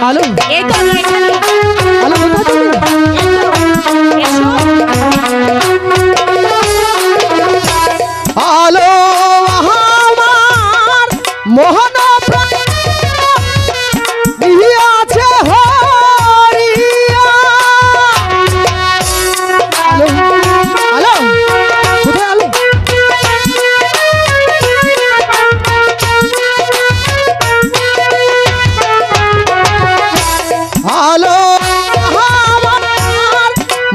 আলো এই তো আমি এখানে। আলো কোথায় তুমি? এসো। আলো আমার মোহন প্রাণ আছে হরিয়া। আলো আলো কোথায় আলো? আলো আমার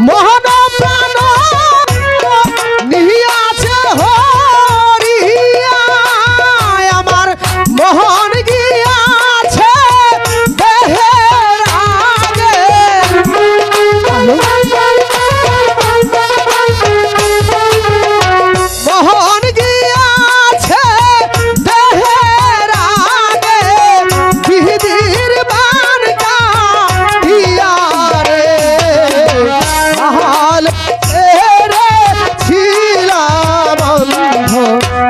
মোহন প্রাণ নিহিয়াছে হরিয়া। আমার মোহন গিয়াছে দেহের আগে। মোহন গিয়াছে দেহের আগে বিধির বান কাটিয়া রে। আহাল রে ছিলাম অন্ধকারে।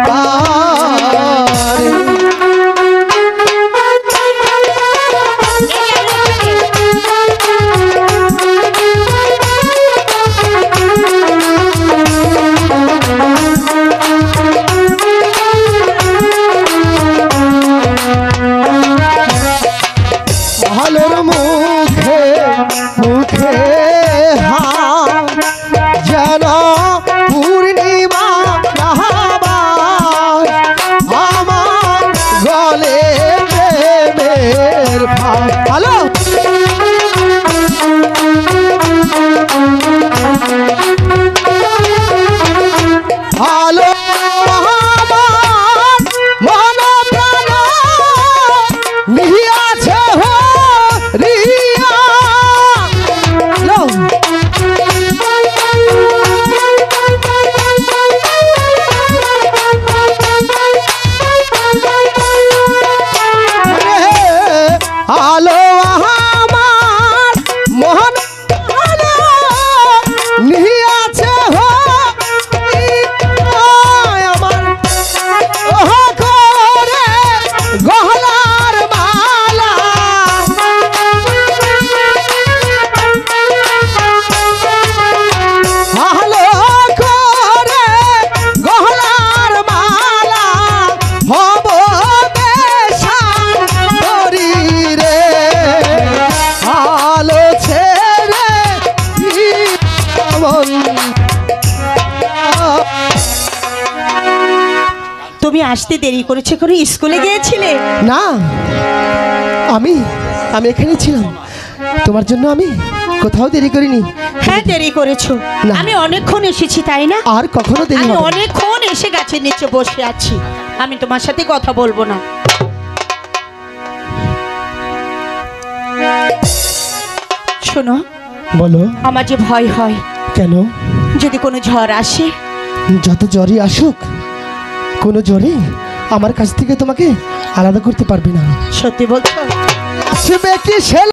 আলোর মুখে মুখে হাত যেন পূর্ণিমা রাহাবার। আমার গলে প্রেমের ভার। হ্যালো আলো আমার মন প্রাণ নিহিয়াছে হরিয়া। লো আলো আমার মোহন নিহিয়াছে আমার ওহ করে গহনার মালা। আলো করে গহনার মালা হব বেশান করি রে। আলো ছেড়ে তুমি আসতে দেরি করেছে, করে স্কুলে গিয়েছিলে? না, আমি আমি এখানে ছিলাম তোমার জন্য। আমি কোথাও দেরি করিনি। হ্যাঁ দেরি করেছো। না। আমি অনেকক্ষণ এসেছি তাই না? আর কখনো দেরি আমি হবে না। অনেকক্ষণ এসে গাছের নিচে বসে আছি। আমি তোমার সাথে কথা বলবো না। শোনো, বলো। আমার যে ভয় হয় কেন? যদি কোনো ঝড় আসে। যত জ্বরই আসুক, কোনো জ্বরে আমার কাছ থেকে তোমাকে আলাদা করতে পারবে না। সত্যি বলছো? আসবে কি সে